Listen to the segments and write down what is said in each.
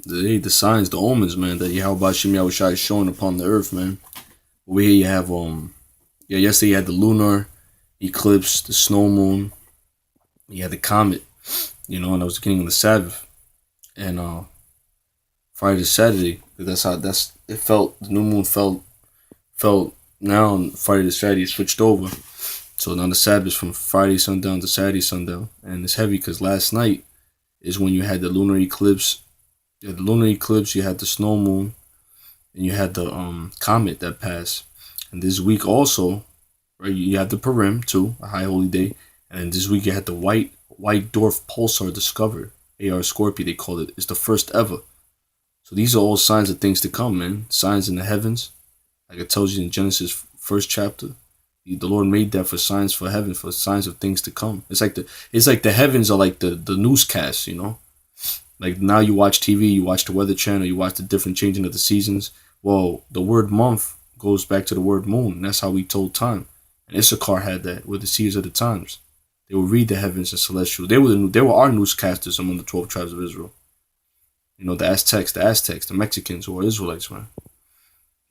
the signs, the omens, man, that Yahweh Shem Yahushai is showing upon the earth, man. Over here you have yesterday you had the lunar eclipse, the snow moon, you had the comet, and that was the beginning of the Sabbath. And Friday to Saturday, it felt the new moon felt now on Friday to Saturday it switched over. So now the Sabbath from Friday sundown to Saturday sundown. And it's heavy because last night is when you had the lunar eclipse. You had the lunar eclipse, you had the snow moon, and you had the comet that passed. And this week also, right, you had the Purim too, a high holy day. And then this week you had the white dwarf pulsar discovered. AR Scorpio, they call it. It's the first ever. So these are all signs of things to come, man. Signs in the heavens. Like it tells you in Genesis 1st chapter. The Lord made that for signs for heaven, for signs of things to come. It's like the heavens are like the newscasts, Like now you watch TV, you watch the Weather Channel, you watch the different changing of the seasons. Well, the word month goes back to the word moon. And that's how we told time. And Issachar had that with the seers of the times. They would read the heavens and celestial. They were our newscasters among the 12 tribes of Israel. The Aztecs, the Mexicans who are Israelites, man.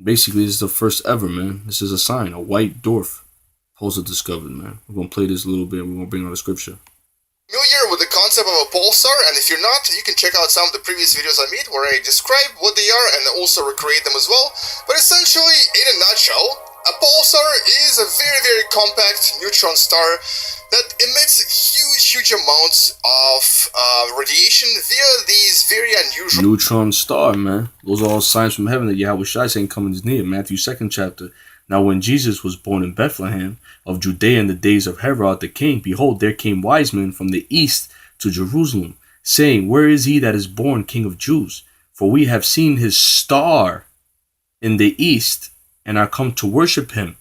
Basically, this is the first ever, man. This is a sign, a white dwarf pulsar discovered, man. We're going to play this a little bit. We're going to bring out the scripture. Familiar with the concept of a pulsar, and if you're not, you can check out some of the previous videos I made where I describe what they are and also recreate them as well. But essentially, in a nutshell, a pulsar is a very, very compact neutron star that emits huge amounts of radiation via these very unusual neutron star, man. Those are all signs from heaven that Yahweh Shai saying coming is near. Matthew 2nd chapter. Now when Jesus was born in Bethlehem of Judea in the days of Herod the king, behold, there came wise men from the east to Jerusalem, saying, where is he that is born King of Jews? For we have seen his star in the east and are come to worship him.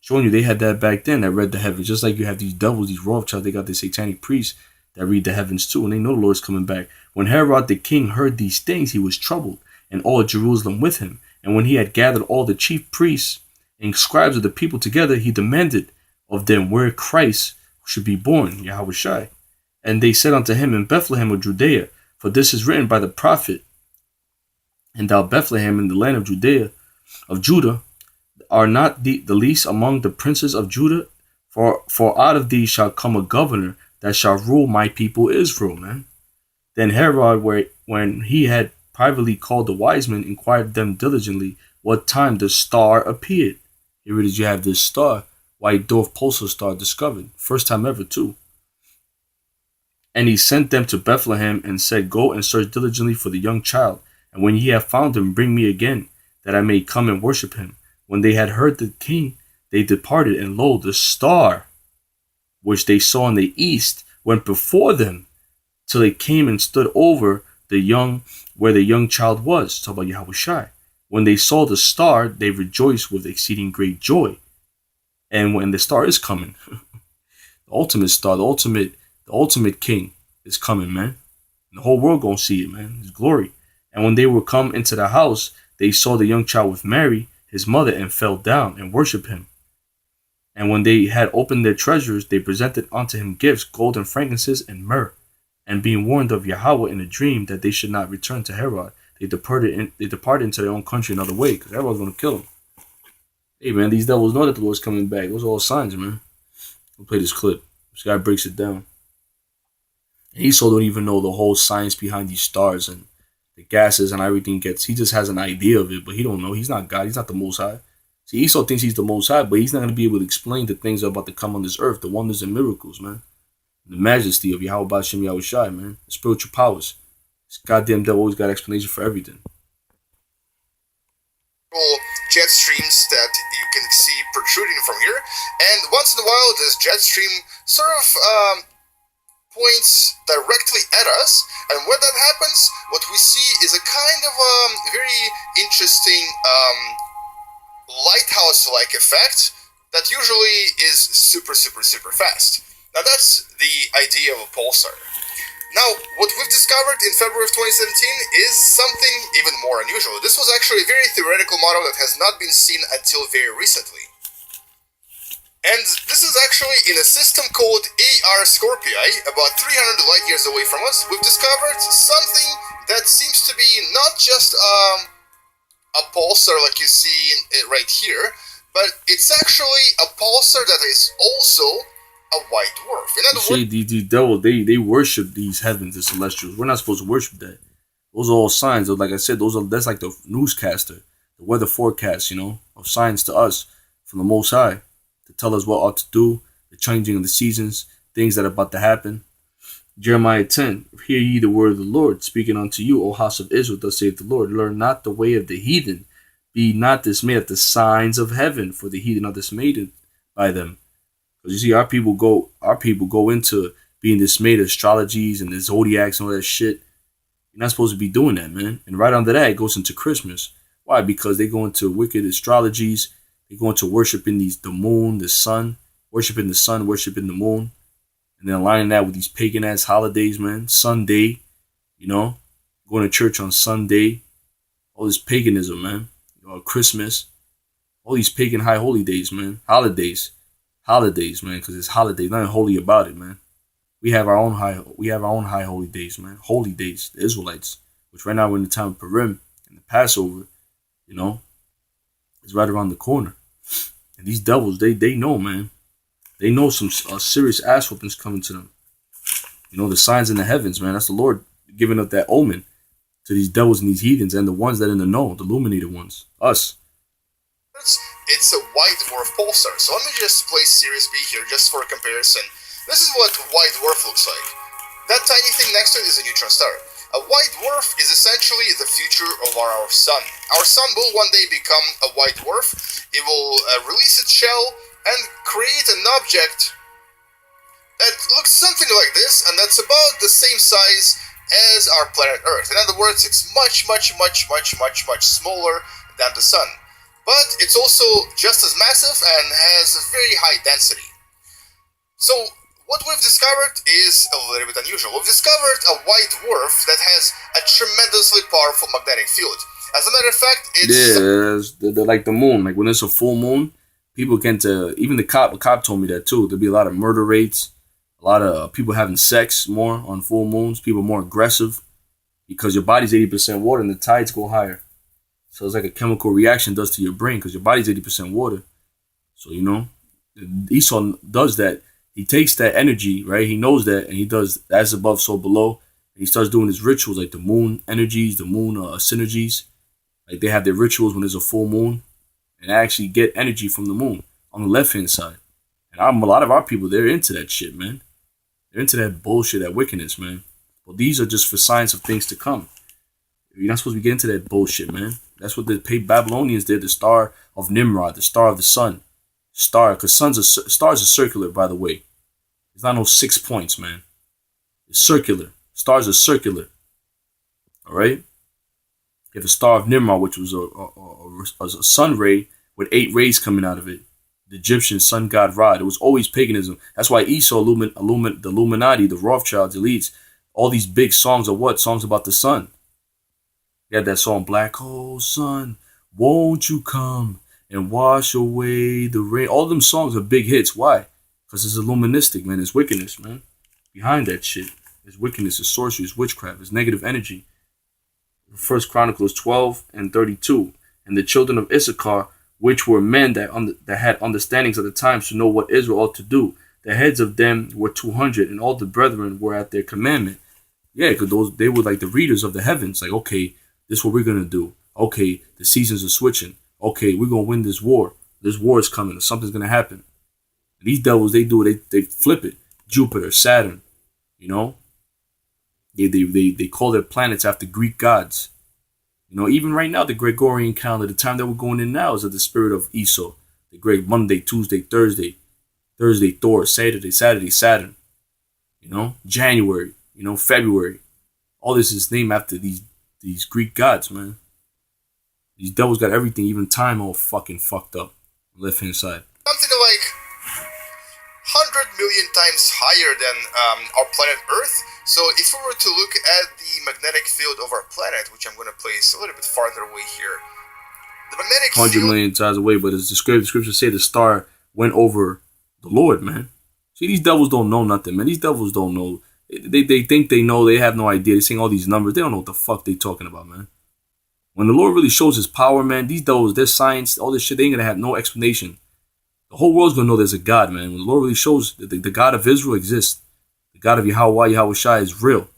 Showing you they had that back then that read the heavens. Just like you have these devils, these Rothschilds, they got the satanic priests that read the heavens too. And they know the Lord's coming back. When Herod the king heard these things, he was troubled, and all Jerusalem with him. And when he had gathered all the chief priests and scribes of the people together, he demanded of them where Christ should be born, Yahweh Shai. And they said unto him, in Bethlehem of Judea, for this is written by the prophet, and thou Bethlehem in the land of Judah, are not the least among the princes of Judah, for out of thee shall come a governor that shall rule my people Israel, man. Then Herod, when he had privately called the wise men, inquired them diligently what time the star appeared. Here it is, you have this star, white dwarf pulsar star discovered. First time ever too. And he sent them to Bethlehem and said, go and search diligently for the young child. And when ye have found him, bring me again, that I may come and worship him. When they had heard the king, they departed, and lo, the star, which they saw in the east, went before them, till it came and stood over where the young child was. Talk about Yahweh Shai. When they saw the star, they rejoiced with exceeding great joy. And when the star is coming, the ultimate star, the ultimate king is coming, man. And the whole world gonna see it, man. His glory. And when they were come into the house, they saw the young child with Mary, his mother, and fell down and worshiped him. And when they had opened their treasures, they presented unto him gifts, gold and frankincense and myrrh. And being warned of Yahweh in a dream that they should not return to Herod, they departed into their own country another way, because Herod's going to kill them. Hey, man, these devils know that the Lord's coming back. Those are all signs, man. We'll play this clip. This guy breaks it down. And Esau don't even know the whole science behind these stars and the gases and everything he just has an idea of it, but he don't know. He's not God. He's not the Most High. See, Esau thinks he's the Most High, but he's not going to be able to explain the things that are about to come on this earth, the wonders and miracles, man. The majesty of Yahweh B'Shem Yahweh Shai, man. The spiritual powers. This goddamn devil always got an explanation for everything. Jet streams that you can see protruding from here, and once in a while this jet stream sort of points directly at us, and when that happens, what we see is a kind of very interesting lighthouse-like effect that usually is super fast. Now that's the idea of a pulsar. Now, what we've discovered in February of 2017 is something even more unusual. This was actually a very theoretical model that has not been seen until very recently. And this is actually in a system called AR Scorpii, about 300 light years away from us. We've discovered something that seems to be not just a pulsar like you see right here, but it's actually a pulsar that is also a white dwarf. In You other see, words, these devils, they worship these heavens, the celestials. We're not supposed to worship that. Those are all signs. Like I said, that's like the newscaster, the weather forecast, of signs to us from the Most High to tell us what ought to do, the changing of the seasons, things that are about to happen. Jeremiah 10, hear ye the word of the Lord, speaking unto you, O house of Israel, thus saith the Lord, learn not the way of the heathen, be not dismayed at the signs of heaven, for the heathen are dismayed by them. Because you see, our people go into being dismayed at astrologies and the zodiacs and all that shit. You're not supposed to be doing that, man. And right under that, it goes into Christmas. Why? Because they go into wicked astrologies. They go into worshiping the moon, the sun, worshiping the moon, and then aligning that with these pagan ass holidays, man. Sunday, going to church on Sunday, all this paganism, man. Christmas, all these pagan high holy days, man. Holidays, man, because it's holidays. Nothing holy about it, man. We have our own high holy days, man. Holy days, the Israelites, which right now we're in the time of Purim and the Passover, is right around the corner. And these devils, they know, man. They know some serious ass whoopings coming to them. The signs in the heavens, man. That's the Lord giving up that omen to these devils and these heathens and the ones that in the know, the illuminated ones, us. it's a white dwarf pulsar. So let me just place Series B here just for a comparison. This is what white dwarf looks like. That tiny thing next to it is a neutron star. A white dwarf is essentially the future of our sun. Our sun will one day become a white dwarf. It will release its shell and create an object that looks something like this, and that's about the same size as our planet Earth. In other words, it's much smaller than the sun. But it's also just as massive and has a very high density. So what we've discovered is a little bit unusual. We've discovered a white dwarf that has a tremendously powerful magnetic field. As a matter of fact, it's... they're like the moon. Like when it's a full moon, people can't... even the cop told me that too. There'll be a lot of murder rates. A lot of people having sex more on full moons. People more aggressive. Because your body's 80% water and the tides go higher. So it's like a chemical reaction does to your brain. Because your body's 80% water. So, Esau does that. He takes that energy, right? He knows that, and he does as above, so below. And he starts doing his rituals, like the moon energies, the moon synergies. Like they have their rituals when there's a full moon, and actually get energy from the moon on the left hand side. And a lot of our people, they're into that shit, man. They're into that bullshit, that wickedness, man. Well, these are just for signs of things to come. You're not supposed to get into that bullshit, man. That's what the Babylonians did. The star of Nimrod, the star of the sun. Star, because stars are circular, by the way. It's not no 6 points, man. It's circular. Stars are circular. All right? You have the star of Nimrod, which was a sun ray with 8 rays coming out of it. The Egyptian sun god Ra. It was always paganism. That's why Esau, the Illuminati, the Rothschilds, elites, all these big songs are what? Songs about the sun. You had that song, Black Hole Sun, won't you come and wash away the rain. All them songs are big hits. Why? Because it's illuministic, man. It's wickedness, man. Behind that shit. It's wickedness, it's sorcery, it's witchcraft, it's negative energy. First Chronicles 12 and 32. And the children of Issachar, which were men that had understandings of the times to know what Israel ought to do. The heads of them were 200, and all the brethren were at their commandment. Yeah, because they were like the readers of the heavens. Like, okay, this is what we're going to do. Okay, the seasons are switching. Okay, we're going to win this war. This war is coming. Or something's going to happen. And these devils, they do it. They flip it. Jupiter, Saturn, They call their planets after Greek gods. Even right now, the Gregorian calendar, the time that we're going in now is of the spirit of Esau. The great Monday, Tuesday, Thursday, Thor, Saturday, Saturn. January, February. All this is named after these Greek gods, man. These devils got everything, even time all fucking fucked up. Left hand side. Something like 100 million times higher than our planet Earth. So if we were to look at the magnetic field of our planet, which I'm going to place a little bit farther away here, the magnetic 100 field... million times away, but as the scripture say, the star went over The Lord, man. See, these devils don't know nothing, man. These devils don't know. They think they know. They have no idea. They're saying all these numbers. They don't know what the fuck they talking about, man. When the Lord really shows his power, man, these devils, their science, all this shit, they ain't gonna have no explanation. The whole world's gonna know there's a God, man. When the Lord really shows that the God of Israel exists, the God of Yahweh Shai is real.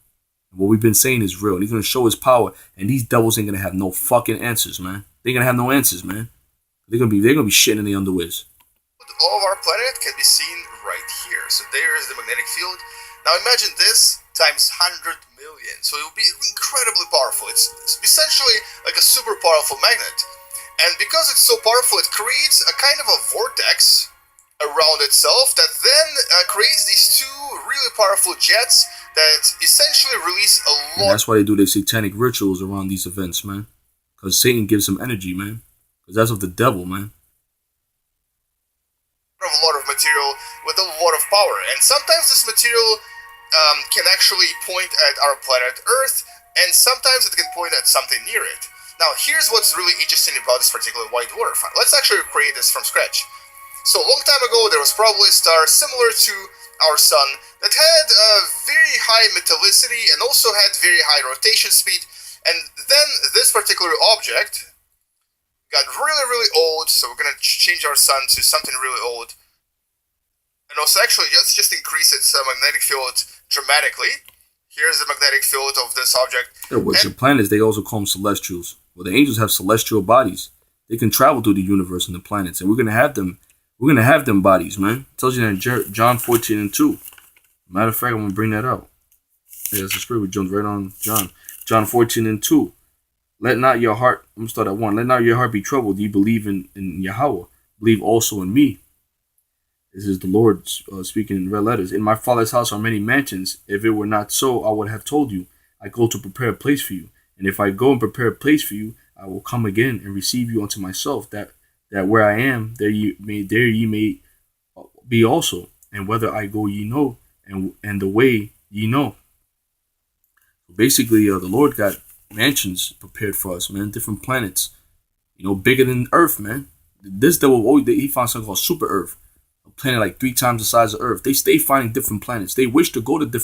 And what we've been saying is real. And he's gonna show his power. And these devils ain't gonna have no fucking answers, man. They ain't gonna have no answers, man. They're gonna be shitting in the underwears. All of our planet can be seen right here. So there is the magnetic field. Now imagine this times 100 million. So it will be incredibly powerful. It's essentially like a super powerful magnet. And because it's so powerful, it creates a kind of a vortex around itself that then creates these two really powerful jets that essentially release a lot. And that's why they do their satanic rituals around these events, man. Because Satan gives them energy, man. Because that's of the devil, man. A lot of material with a lot of power, and sometimes this material can actually point at our planet Earth, and sometimes it can point at something near it. Now here's what's really interesting about this particular white dwarf. Let's actually create this from scratch. So a long time ago there was probably a star similar to our sun that had a very high metallicity and also had very high rotation speed, and then this particular object got really, really old, so we're gonna change our sun to something really old. And also, actually, let's just increase its magnetic field dramatically. Here's the magnetic field of this object. Yeah, with your planets, they also call them celestials. Well, the angels have celestial bodies. They can travel through the universe and the planets, and we're gonna have them. We're gonna have them bodies, man. It tells you that in John 14:2. Matter of fact, I'm gonna bring that out. Yeah, that's the scripture. Jumps right on John 14:2. Let not your heart. I'm gonna start at 1. Let not your heart be troubled. You believe in Yahweh. Believe also in me. This is the Lord speaking in red letters. In my Father's house are many mansions. If it were not so, I would have told you. I go to prepare a place for you. And if I go and prepare a place for you, I will come again and receive you unto myself, that where I am, there ye may be also. And whither I go ye know, and the way ye know. Basically, the Lord got mansions prepared for us, man. Different planets, bigger than Earth, man. This devil, he found something called Super Earth. A planet like 3 times the size of Earth. They stay finding different planets. They wish to go to different